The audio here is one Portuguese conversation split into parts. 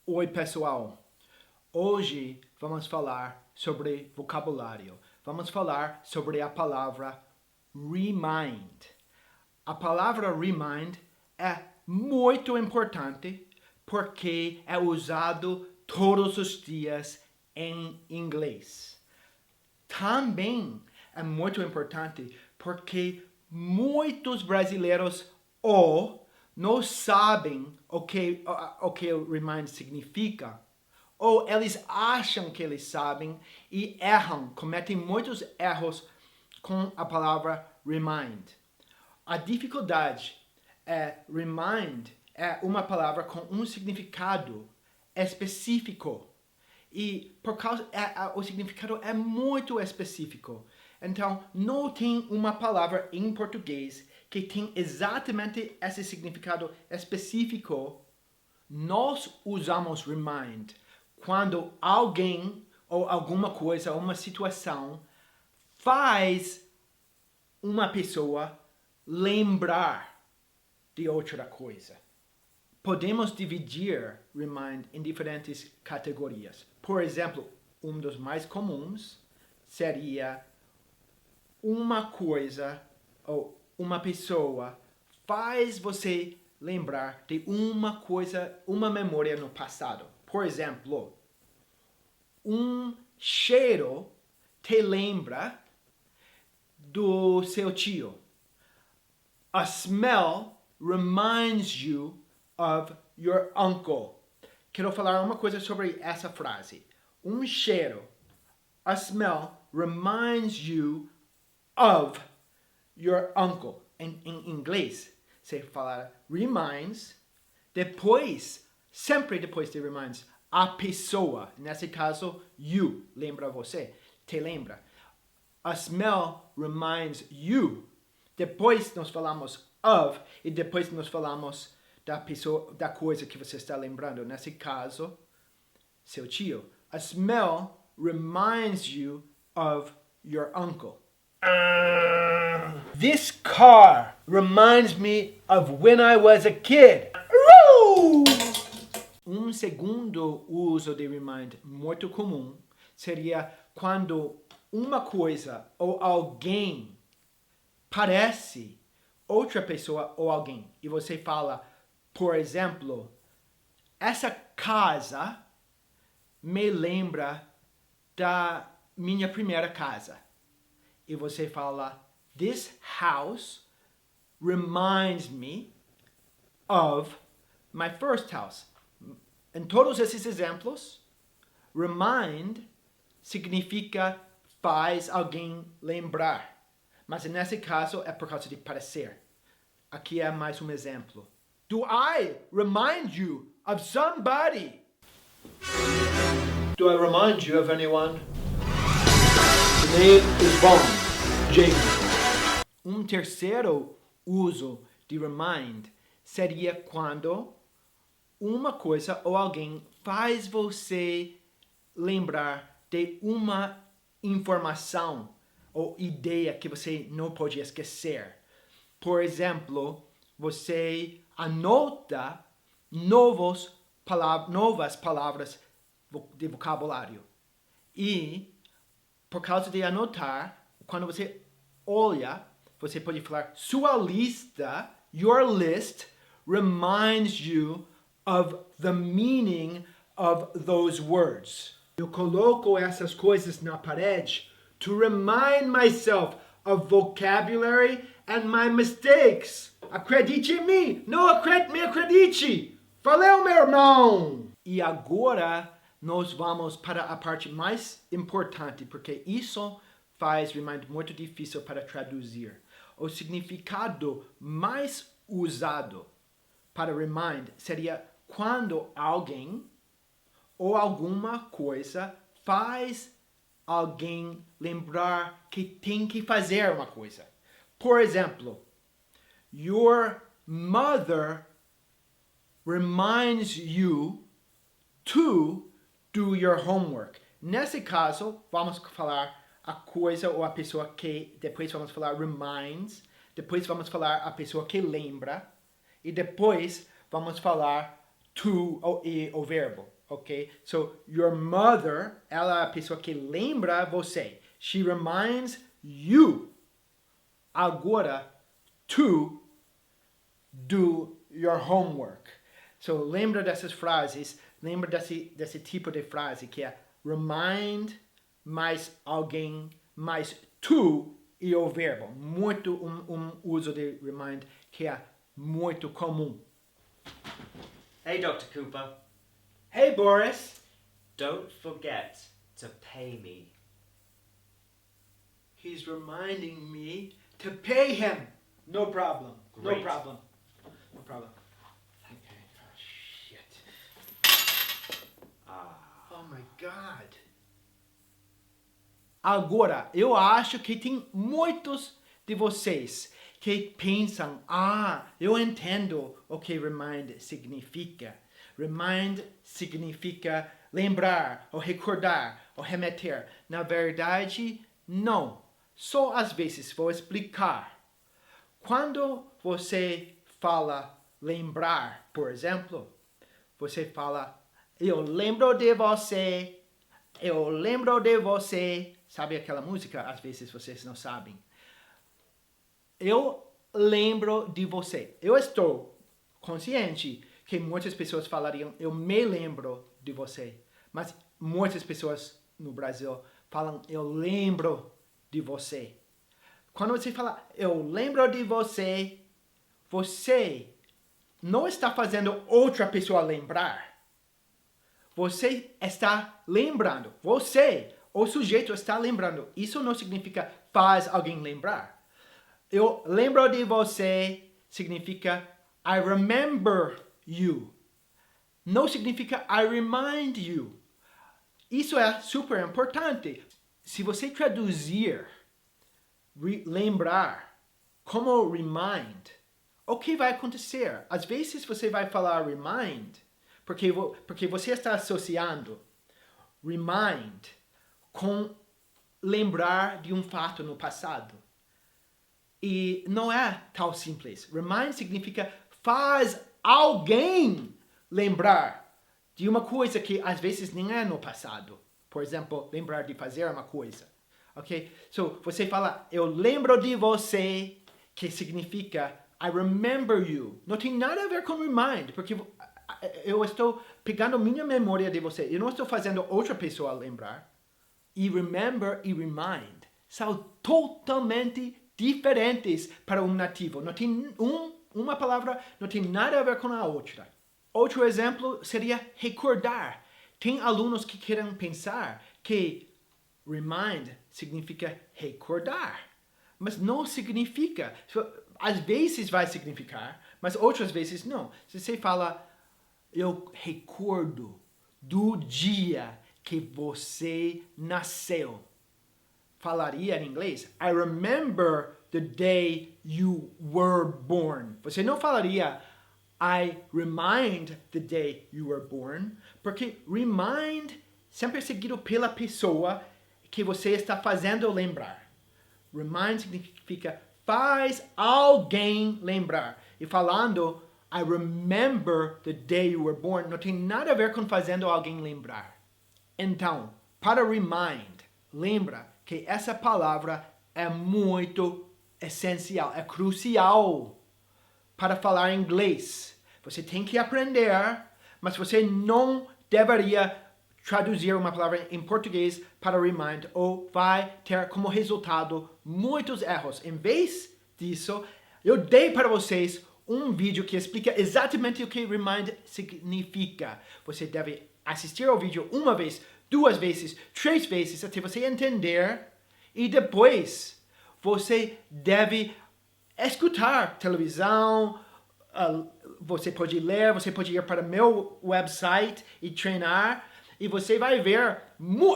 Oi, pessoal! Hoje vamos falar sobre vocabulário. Vamos falar sobre a palavra remind. A palavra remind é muito importante porque é usado todos os dias em inglês. Também é muito importante porque muitos brasileiros não sabem o que o remind significa, ou eles acham que eles sabem e erram, cometem muitos erros com a palavra remind. A dificuldade remind é uma palavra com um significado específico. E por causa o significado é muito específico. Então, não tem uma palavra em português que tem exatamente esse significado específico. Nós usamos remind quando alguém ou alguma coisa, uma situação faz uma pessoa lembrar de outra coisa. Podemos dividir remind em diferentes categorias. Por exemplo, um dos mais comuns seria uma coisa ou uma pessoa faz você lembrar de uma coisa, uma memória no passado. Por exemplo, um cheiro te lembra do seu tio. A smell reminds you of your uncle. Quero falar uma coisa sobre essa frase. Um cheiro, a smell reminds you of your uncle. Em inglês, você fala reminds, sempre depois de reminds, a pessoa, nesse caso, you, lembra você, te lembra. A smell reminds you. Depois nós falamos of e depois nós falamos da pessoa, da coisa que você está lembrando. Nesse caso, seu tio. A smell reminds you of your uncle. This car reminds me of when I was a kid. Um segundo uso de remind muito comum seria quando uma coisa ou alguém parece outra pessoa ou alguém. E você fala, por exemplo, essa casa me lembra da minha primeira casa. E você fala, this house reminds me of my first house. Em todos esses exemplos, remind significa faz alguém lembrar. Mas nesse caso é por causa de parecer. Aqui é mais um exemplo. Do I remind you of somebody? Do I remind you of anyone? The name is Bond. James. Um terceiro uso de remind seria quando uma coisa ou alguém faz você lembrar de uma informação ou ideia que você não pode esquecer. Por exemplo, você anota novas palavras de vocabulário. E, por causa de anotar, quando você olha, você pode falar, sua lista, your list, reminds you of the meaning of those words. Eu coloco essas coisas na parede to remind myself of vocabulary and my mistakes. Acredite em mim! Não me acredite! Valeu, meu irmão! E agora nós vamos para a parte mais importante, porque isso faz remind muito difícil para traduzir. O significado mais usado para remind seria quando alguém ou alguma coisa faz alguém lembrar que tem que fazer uma coisa. Por exemplo, your mother reminds you to do your homework. Nesse caso, vamos falar a coisa ou a pessoa que, depois vamos falar reminds, depois vamos falar a pessoa que lembra, e depois vamos falar to e o verbo. ok? So, your mother, ela é a pessoa que lembra você. She reminds you. Agora, to do your homework. So, lembra dessas frases, lembra desse tipo de frase que é remind mais alguém, mais to e o verbo. Muito uso de remind que é muito comum. Hey, Dr. Cooper. Hey, Boris. Don't forget to pay me. He's reminding me to pay him. No problem. Great. No problem. No problem. Okay. Oh, shit. Oh my God. Agora, eu acho que tem muitos de vocês que pensam, eu entendo o que remind significa. Remind significa lembrar, ou recordar, ou remeter. Na verdade, não. Só às vezes vou explicar. Quando você fala lembrar, por exemplo, você fala, eu lembro de você, eu lembro de você. Sabe aquela música? Às vezes vocês não sabem. Eu lembro de você. Eu estou consciente que muitas pessoas falariam, eu me lembro de você. Mas muitas pessoas no Brasil falam, eu lembro de você. Quando você fala, eu lembro de você, você não está fazendo outra pessoa lembrar. Você está lembrando. Você, o sujeito, está lembrando. Isso não significa faz alguém lembrar. Eu lembro de você significa I remember you. Não significa I remind you. Isso é super importante. Se você traduzir lembrar como remind, o que vai acontecer? Às vezes você vai falar remind porque você está associando remind com lembrar de um fato no passado. E não é tão simples. Remind significa faz alguém lembrar de uma coisa que às vezes nem é no passado. Por exemplo, lembrar de fazer uma coisa. Ok? So, você fala, eu lembro de você, que significa I remember you. Não tem nada a ver com remind, porque eu estou pegando minha memória de você. Eu não estou fazendo outra pessoa lembrar. E remember e remind são totalmente diferentes para um nativo. Não tem uma palavra, não tem nada a ver com a outra. Outro exemplo seria recordar. Tem alunos que querem pensar que remind significa recordar. Mas não significa. Às vezes vai significar, mas outras vezes não. Se você fala, eu recordo do dia que você nasceu. Falaria em inglês, I remember the day you were born. Você não falaria, I remind the day you were born, porque remind sempre é seguido pela pessoa que você está fazendo lembrar. Remind significa faz alguém lembrar. E falando, I remember the day you were born, não tem nada a ver com fazendo alguém lembrar. Então, para remind, lembra que essa palavra é muito essencial, é crucial para falar inglês. Você tem que aprender, mas você não deveria traduzir uma palavra em português para remind ou vai ter como resultado muitos erros. Em vez disso, eu dei para vocês um vídeo que explica exatamente o que remind significa. Você deve assistir ao vídeo uma vez, 2 vezes, 3 vezes, até você entender. E depois, você deve escutar televisão, você pode ler, você pode ir para meu website e treinar. E você vai ver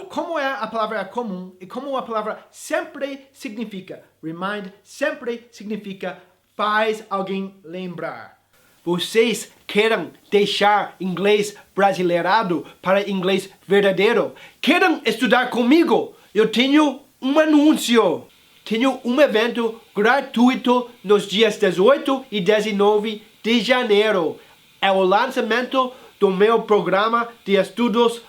como a palavra é comum e como a palavra sempre significa. Remind sempre significa faz alguém lembrar. Vocês querem deixar inglês brasileirado para inglês verdadeiro? Querem estudar comigo? Eu tenho um anúncio. Tenho um evento gratuito nos dias 18 e 19 de janeiro. É o lançamento do meu programa de estudos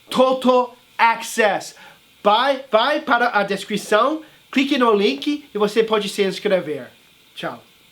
Total Access. Vai para a descrição, clique no link e você pode se inscrever. Tchau.